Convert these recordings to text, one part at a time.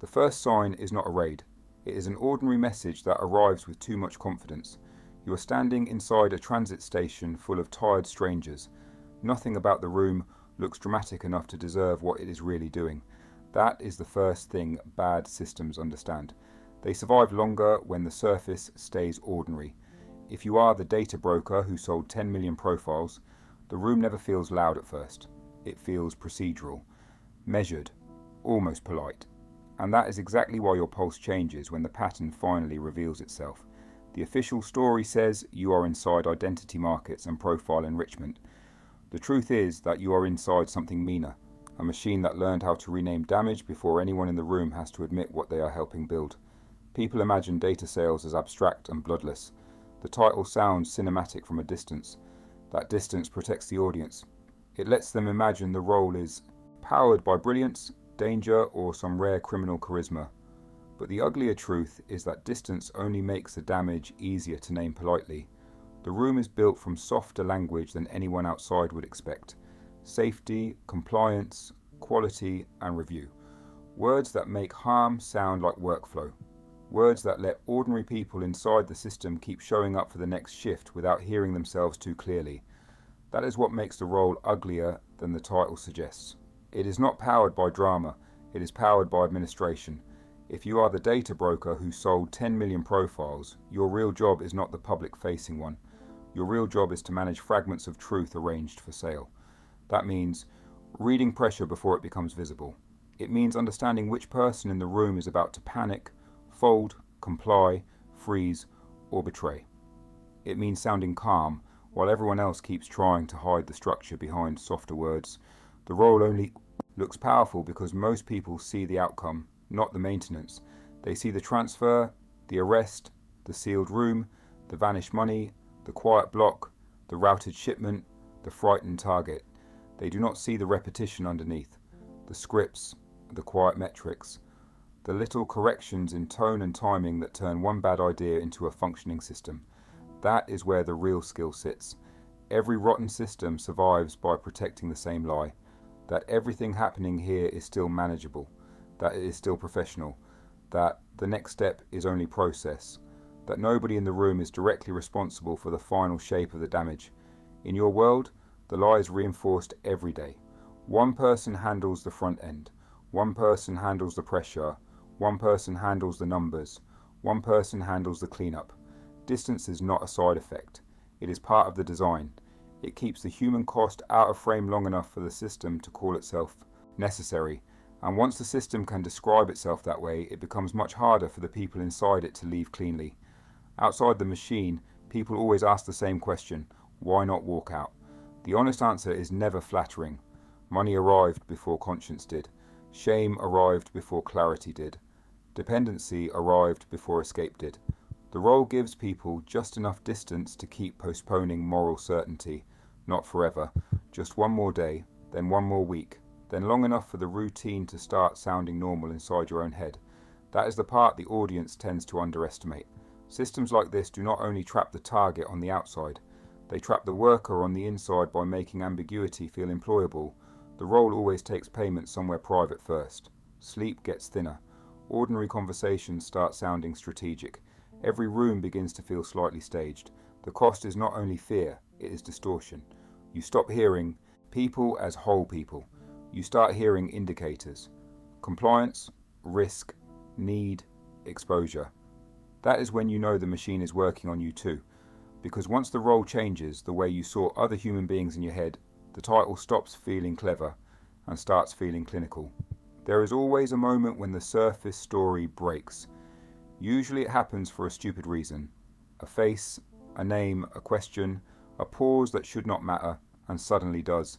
The first sign is not a raid. It is an ordinary message that arrives with too much confidence. You are standing inside a transit station full of tired strangers. Nothing about the room looks dramatic enough to deserve what it is really doing. That is the first thing bad systems understand. They survive longer when the surface stays ordinary. If you are the data broker who sold 10 million profiles, the room never feels loud at first. It feels procedural, measured, almost polite. And that is exactly why your pulse changes when the pattern finally reveals itself. The official story says you are inside identity markets and profile enrichment. The truth is that you are inside something meaner, a machine that learned how to rename damage before anyone in the room has to admit what they are helping build. People imagine data sales as abstract and bloodless. The title sounds cinematic from a distance. That distance protects the audience. It lets them imagine the role is powered by brilliance, danger, or some rare criminal charisma. But the uglier truth is that distance only makes the damage easier to name politely. The room is built from softer language than anyone outside would expect. Safety, compliance, quality, and review. Words that make harm sound like workflow. Words that let ordinary people inside the system keep showing up for the next shift without hearing themselves too clearly. That is what makes the role uglier than the title suggests. It is not powered by drama, it is powered by administration. If you are the data broker who sold 10 million profiles, your real job is not the public-facing one. Your real job is to manage fragments of truth arranged for sale. That means reading pressure before it becomes visible. It means understanding which person in the room is about to panic, fold, comply, freeze, or betray. It means sounding calm while everyone else keeps trying to hide the structure behind softer words. The role only looks powerful because most people see the outcome, not the maintenance. They see the transfer, the arrest, the sealed room, the vanished money, the quiet block, the routed shipment, the frightened target. They do not see the repetition underneath, the scripts, the quiet metrics, the little corrections in tone and timing that turn one bad idea into a functioning system. That is where the real skill sits. Every rotten system survives by protecting the same lie, that everything happening here is still manageable, that it is still professional, that the next step is only process, that nobody in the room is directly responsible for the final shape of the damage. In your world, the lie is reinforced every day. One person handles the front end, one person handles the pressure, one person handles the numbers, one person handles the cleanup. Distance is not a side effect. It is part of the design. It keeps the human cost out of frame long enough for the system to call itself necessary. And once the system can describe itself that way, it becomes much harder for the people inside it to leave cleanly. Outside the machine, people always ask the same question: why not walk out? The honest answer is never flattering. Money arrived before conscience did. Shame arrived before clarity did. Dependency arrived before escape did. The role gives people just enough distance to keep postponing moral certainty. Not forever. Just one more day, then one more week, then long enough for the routine to start sounding normal inside your own head. That is the part the audience tends to underestimate. Systems like this do not only trap the target on the outside, they trap the worker on the inside by making ambiguity feel employable. The role always takes payment somewhere private first. Sleep gets thinner. Ordinary conversations start sounding strategic. Every room begins to feel slightly staged. The cost is not only fear, it is distortion. You stop hearing people as whole people. You start hearing indicators. Compliance, risk, need, exposure. That is when you know the machine is working on you too. Because once the role changes the way you saw other human beings in your head, the title stops feeling clever and starts feeling clinical. There is always a moment when the surface story breaks. Usually it happens for a stupid reason. A face, a name, a question, a pause that should not matter, and suddenly does.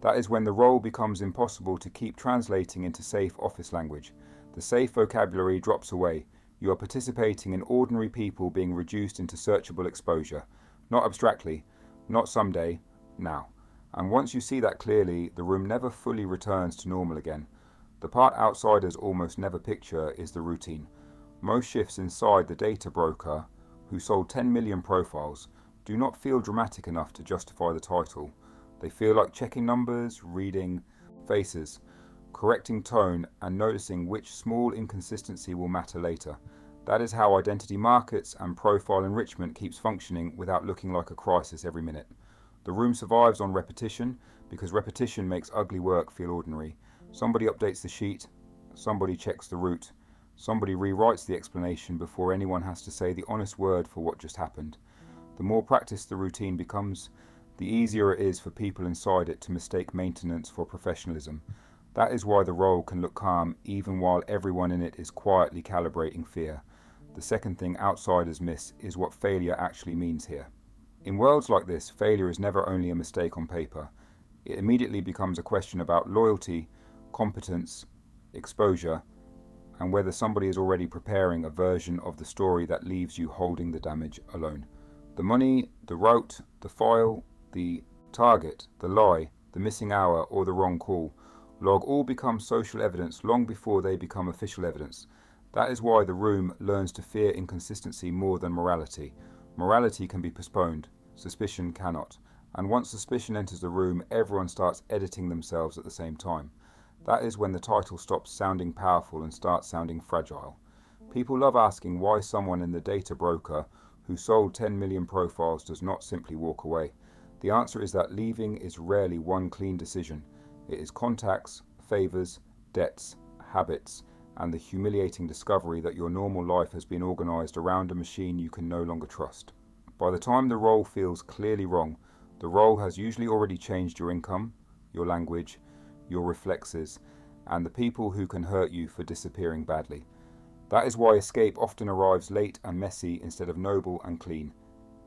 That is when the role becomes impossible to keep translating into safe office language. The safe vocabulary drops away. You are participating in ordinary people being reduced into searchable exposure. Not abstractly, not someday, now. And once you see that clearly, the room never fully returns to normal again. The part outsiders almost never picture is the routine. Most shifts inside the data broker, who sold 10 million profiles, do not feel dramatic enough to justify the title. They feel like checking numbers, reading faces. correcting tone, and noticing which small inconsistency will matter later. That is how identity markets and profile enrichment keeps functioning without looking like a crisis every minute. The room survives on repetition because repetition makes ugly work feel ordinary. Somebody updates the sheet, somebody checks the route, somebody rewrites the explanation before anyone has to say the honest word for what just happened. The more practiced the routine becomes, the easier it is for people inside it to mistake maintenance for professionalism. That is why the role can look calm even while everyone in it is quietly calibrating fear. The second thing outsiders miss is what failure actually means here. In worlds like this, failure is never only a mistake on paper. It immediately becomes a question about loyalty, competence, exposure, and whether somebody is already preparing a version of the story that leaves you holding the damage alone. The money, the route, the file, the target, the lie, the missing hour, or the wrong call log all become social evidence long before they become official evidence. That is why the room learns to fear inconsistency more than morality. Morality can be postponed, suspicion cannot. And once suspicion enters the room, everyone starts editing themselves at the same time. That is when the title stops sounding powerful and starts sounding fragile. People love asking why someone in the data broker who sold 10 million profiles does not simply walk away. The answer is that leaving is rarely one clean decision. It is contacts, favors, debts, habits, and the humiliating discovery that your normal life has been organized around a machine you can no longer trust. By the time the role feels clearly wrong, the role has usually already changed your income, your language, your reflexes, and the people who can hurt you for disappearing badly. That is why escape often arrives late and messy instead of noble and clean.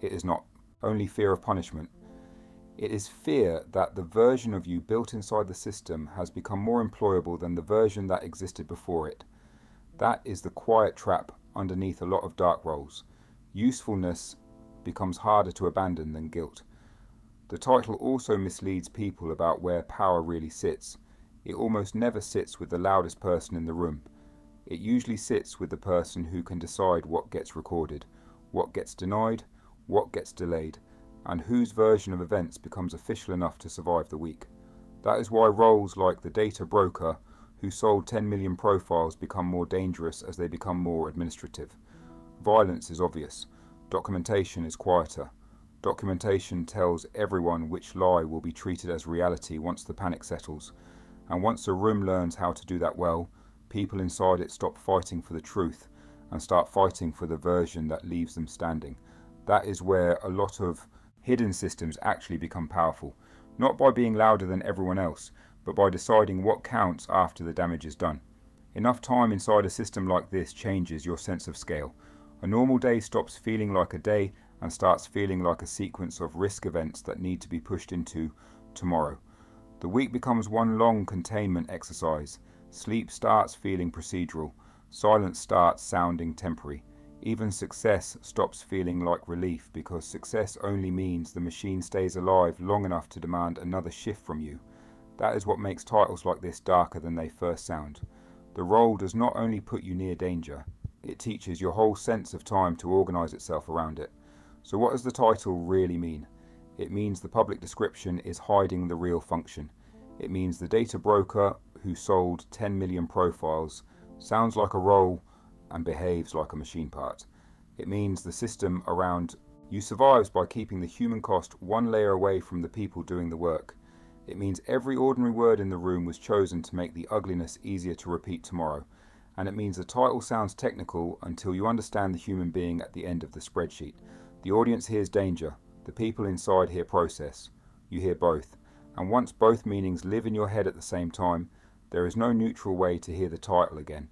It is not only fear of punishment. It is fear that the version of you built inside the system has become more employable than the version that existed before it. That is the quiet trap underneath a lot of dark roles. Usefulness becomes harder to abandon than guilt. The title also misleads people about where power really sits. It almost never sits with the loudest person in the room. It usually sits with the person who can decide what gets recorded, what gets denied, what gets delayed, and whose version of events becomes official enough to survive the week. That is why roles like the data broker who sold 10 million profiles become more dangerous as they become more administrative. Violence is obvious. Documentation is quieter. Documentation tells everyone which lie will be treated as reality once the panic settles. And once a room learns how to do that well, people inside it stop fighting for the truth and start fighting for the version that leaves them standing. That is where a lot of hidden systems actually become powerful, not by being louder than everyone else, but by deciding what counts after the damage is done. Enough time inside a system like this changes your sense of scale. A normal day stops feeling like a day and starts feeling like a sequence of risk events that need to be pushed into tomorrow. The week becomes one long containment exercise. Sleep starts feeling procedural. Silence starts sounding temporary. Even success stops feeling like relief because success only means the machine stays alive long enough to demand another shift from you. That is what makes titles like this darker than they first sound. The role does not only put you near danger, it teaches your whole sense of time to organize itself around it. So what does the title really mean? It means the public description is hiding the real function. It means the data broker who sold 10 million profiles sounds like a role and behaves like a machine part. It means the system around you survives by keeping the human cost one layer away from the people doing the work. It means every ordinary word in the room was chosen to make the ugliness easier to repeat tomorrow. And it means the title sounds technical until you understand the human being at the end of the spreadsheet. The audience hears danger. The people inside hear process. You hear both. And once both meanings live in your head at the same time, there is no neutral way to hear the title again.